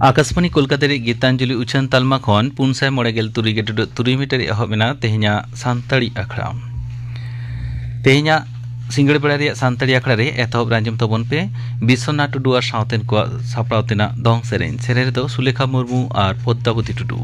आकाशवाणी कोलकाता गीतांजलि उछान तालमा खन 493 मीटर एहबना तेहना सानताड़ी आखड़ा तेहना सिंगड़ बेड़ा सानताड़ी आखड़ा रे एतहब रांजम तबन पे विश्वनाथ टुडू और सावतेन को सापड़ावतेना दंग सेरेन दो सुलेखा मुर्मू और पद्मावती टुडू।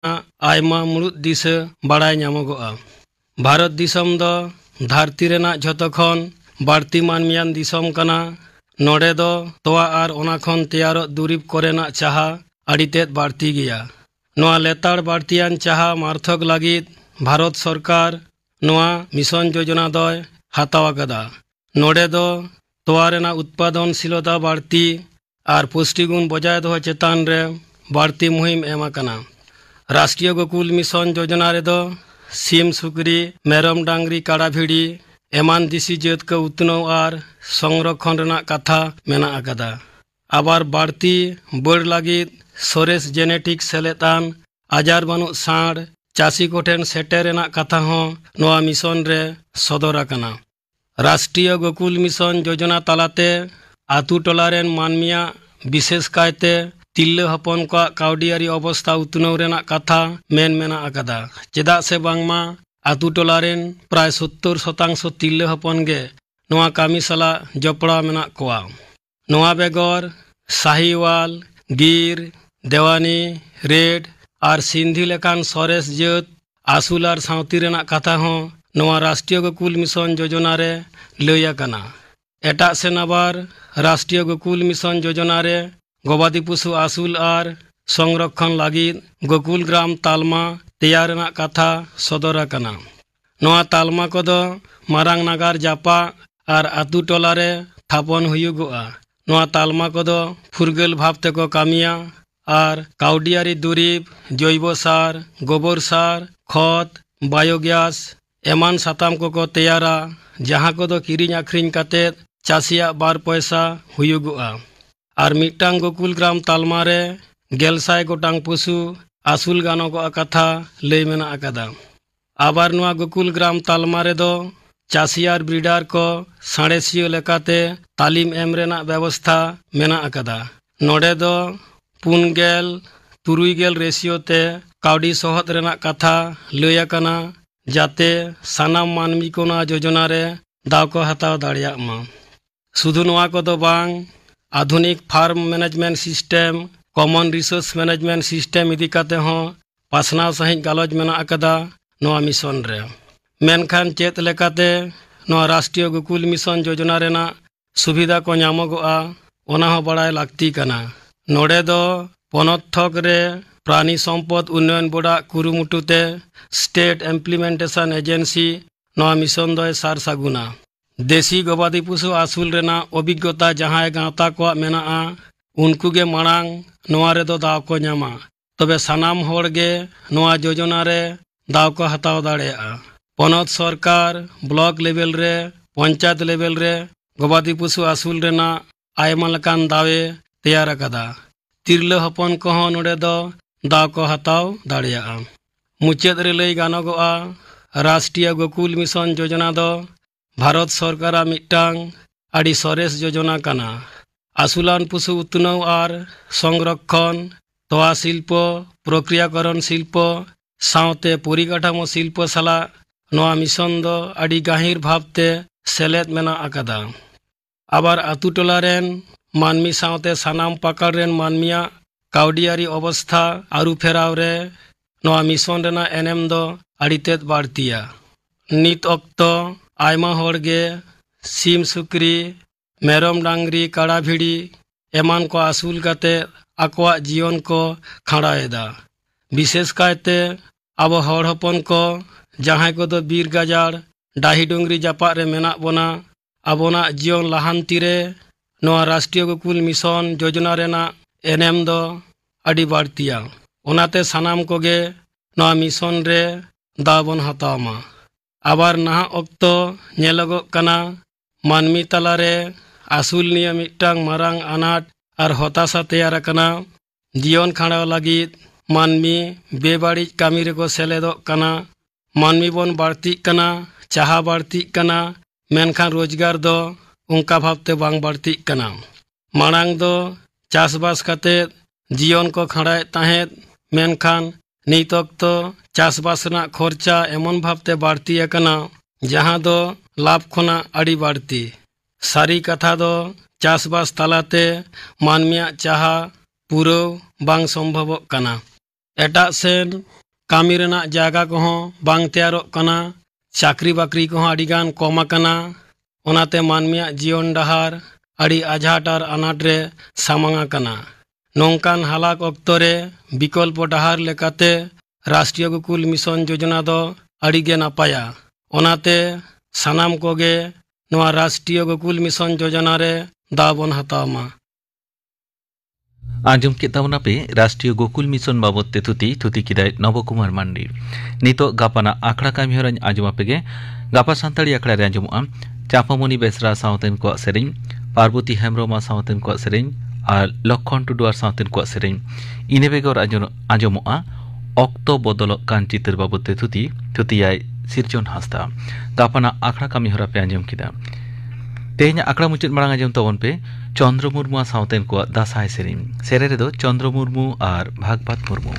आयमा मुड़ुद दिशा बाड़ाय ᱧᱟᱢᱚᱜᱚᱜᱼᱟ। भारत दिसम दो धरती रेना झोतोखन बाड़ती मानमियान दिसम कना। नोडे दो तोवा आर ओना खन तैयारो दुरिब कोरेना चाहा आड़ीतेद बाड़ती गिया। नोआ लेताड़ बाड़तियान चाहा मार्थक लागिद भारत सरकार नोआ मिशन योजना दोय हाताव आकादा। नोडे दो तोवा रेना उत्पादनशीलता बाड़ती आर पुष्टिगुण बजाय दोह चेतान रे बाड़ती मुहिम एम आकाना। राष्ट्रीय गोकुल मिशन योजना रे दो सीम सुकरी मेरम डांगरी काड़ा भिड़ी एमान दिसी जात को उतनव आर संरक्षण रेना कथा मेना आकादा। आबार बाड़ती बड़ लागिद सोरेस जेनेटिक सेलेतान आजार बानु साड़ चासी कोठेन सेटेर रेना कथा हों नोआ मिशन रे सदर आकाना। राष्ट्रीय गोकुल मिशन योजना तालाते आतु टोलारेन मानमिया विशेष कायते तिल्ले हपन को काउडियारी अवस्था उतनव रेना कथा मेन मेना आकादा। चेदा से बांगमा आतु टोलारेन प्राय 70% तिल्ले हपन गे नोआ कामी सला जपड़ा मेना कोआ। नोआ बेगर साहिवाल गिर देवानी रेड आर सिंधी लेकान सरेस जात आसुल आर साउती रेना कथा हों नोआ राष्ट्रीय गोकुल मिशन योजना रे लई आकाना। एटा से नबार राष्ट्रीय गोकुल मिशन योजना रे गबादी पशु आसुल आर संरक्षण लागिद गोकुल ग्राम तालमा तैयार रेना कथा सदर आकाना। नोआ तालमा कोदो मारांग नागार जापा आर आतु टोला रे थापन हुयुगोआ। नोआ तालमा कोदो फुरगेल भावते को कामिया आर काउडियारी दुरीब जैब सार गोबर सार खत बायोगैस एमान साताम को तैयारा जहाँ कोदो किरिंग आखरिंग कातेद चासिया बार पैसा हुयुगोआ। आर मिटांग गोकुल ग्राम तालमा रे 1,000 गोटांग पशु आसुल गानोगोआ कथा लई मेना आकादा। आबार नोआ गोकुल ग्राम तालमा रे दो चासियार ब्रिडार को साड़ेसियो लेकाते तालीम एम रेना व्यवस्था मेना आकादा। नोडे दो 4,000-6,000 रेशियो ते काउडी सोहत रेना कथा लई आकाना जाते सानाम मानमी को नोआ योजना रे दाव को हताव दाड़ियाग मा। शुधु नोआ को दो बांग आधुनिक farm management system common resource management system इदी काते हों पासनाव सहित गालोज मेना आकादा नोआ मिशन रे। मेनखान चेत लेकाते नोआ राष्ट्रीय गोकुल मिशन योजना रेना सुविधा को ᱧᱟᱢᱚᱜᱚᱜᱼᱟ ओना हो बड़ाय लागती कना। नोडे दो पनत थक रे प्राणी सम्पद उन्नयन बोर्डा कुरुमुटुते स्टेट इम्प्लीमेंटेशन एजेंसी नोआ मिशन दोय सार सागुना। देसी गबादी पशु आसुल रेना अभिज्ञता जहां गावता को मेना उनको गे मांग नोआ रे दो दाव को ᱧᱟᱢᱟ। तबे सानाम होड़ गे नोआ योजना रे दाव को हताव दाड़ेया। पनत सरकार ब्लॉक लेवल रे पंचायत लेवल रे गबादी पशु आसुल रेना आयमा लकान दावे तैयार आकादा। तिरले हपन को हों नोडे दो दाव को हताव दाड़ेया। मुचेद रे लई गानोगोआ राष्ट्रीय गोकुल मिशन योजना दो भारत सरकारा मिटांग आड़ी सरेस योजना काना। आसुलान पशु उतनव आर संरक्षण तोआ शिल्प प्रक्रियाकरण शिल्प सावते परिकाठामो शिल्प साला नोआ मिशन दो आड़ी गाहिर भावते सेलेद मेना आकादा। आबार आतु टोला रेन मानमी सावते सानाम पाकड़ रेन मानमिया काउडियारी अवस्था आरु फेराव रे नोआ मिशन रेना एनेम दो आड़ीतेद बाड़तिया। नित अक्तो आयमा होड़ गे सीम सुकरी मेरम डांगरी काड़ा भिड़ी एमान को आसुल काते आकोआ जीवन को खाड़ाएदा। विशेष कायते अब होड़ हपन को जहां को दो बीर गाजार डाही डोंगरी जापा रे मेना बोना आबोना जीवन लाहांती रे नोआ राष्ट्रीय गोकुल मिशन योजना रेना एनेम दो आड़ी बाड़तिया। ओनाते सानाम कोगे नोआ मिशन रे दाबन हतावमा। आबार नाहा अक्तो नेलोगोग काना मानमी तालारे आसुल निया मिटांग मारांग आनाट आर हताशा तैयार आकाना। जीवन खाड़ाव लागिद मानमी बेबाड़ी कामी रे को सेलेदोग काना। मानमी बन बाड़ती काना चाहा बाड़ती काना मेनखान रोजगार दो उनका भावते बांग बाड़ती काना। माड़ांग दो चासबास काते जीवन को खाड़ाए ताहेद मेनखान नित अक्तो चासबास ना खर्चा एमन भावते बाड़ती आकाना जहां दो लाभ खोना आड़ी बाड़ती। सारी कथा दो चासबास तालाते मानमिया चाहा पूरो बांग संभवोग काना। एटाग सेन कामी रेना जायगा कोहों बांग तैयारोग कना चाकरी बाकरी कोहों आडिगान कम आकना ओनाते मानमिया जीवन डहार आड़ी आझाट आर अनाट रे सामांग आकना नोंकान हालाक अक्तरे विकल्प डहार लेकाते राष्ट्रीय गोकुल मिशन योजना दो आड़ीगे नापाया ओनाते सानाम कोगे नोआ राष्ट्रीय गोकुल मिशन योजना रे दाबन हतावमा। आंजम के तबना पे राष्ट्रीय गोकुल मिशन बाबत ते थुती किदाय नवकुमार मांडी नितो गापाना आखड़ा कामी हराñ आंजमा पेगे गापा सान्ताड़ी आखड़ा रे आंजमोआ चापामणि बेसरा सावतेन को सेरेñ पार्वती हेम्ब्रोमा सावतेन को सेरेñ और लक्षण टुडुआर सावतेन को सेरेñ इने बेगर आंजमोआ ऑक्तो बदल कान चित्र बाबत ते थुतियाय सिरजन हासदा गापाना आखड़ा कामी हरा पे आंजम किदा तेहኛ आखड़ा मुचाद मांग आंजम तबन पे चंद्र मुर्मू सावतेन को दासाय सेरेñ सेरे रेदो चंद्र मुर्मू और भागवत मुर्मू।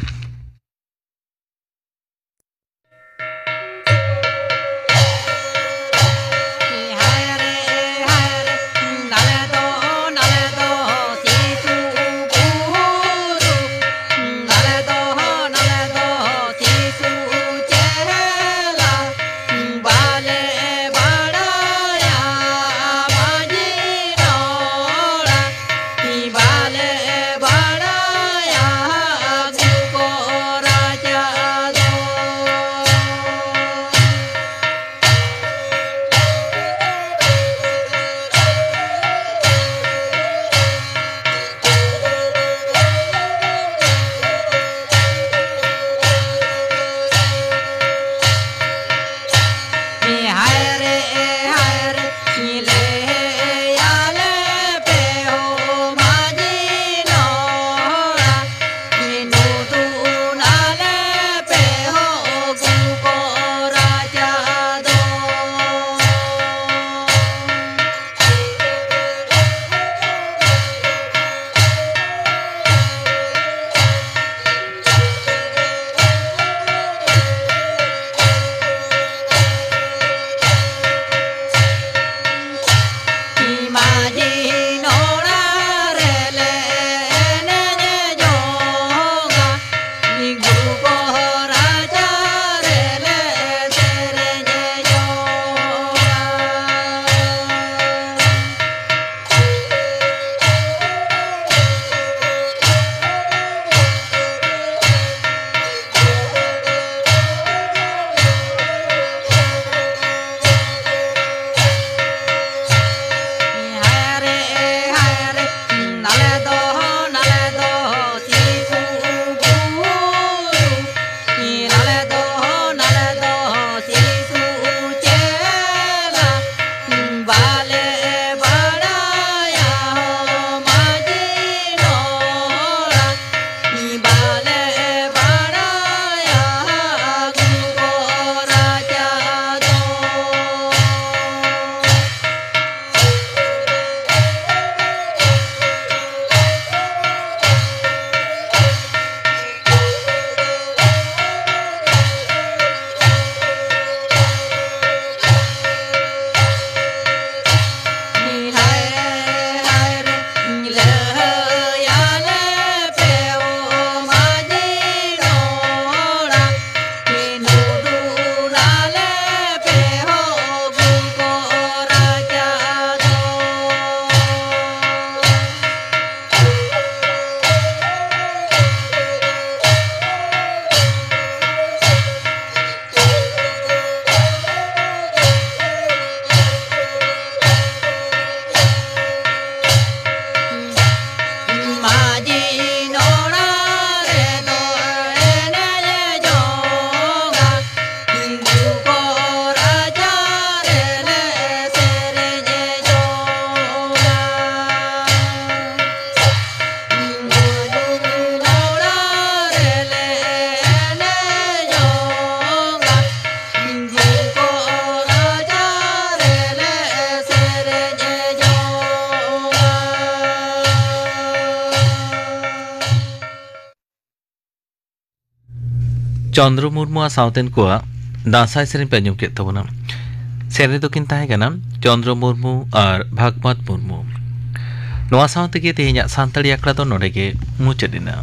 चंद्र मुर्मू सावतेन को दासाय सेरेñ पे आंजम केद तबोना सेरे दोकिन ताहे कना चंद्र मुर्मू और भागवत मुर्मू नोआ सावते के तेहेñाग सान्ताड़ी आखड़ा दो नोडे गे मुचाद एना।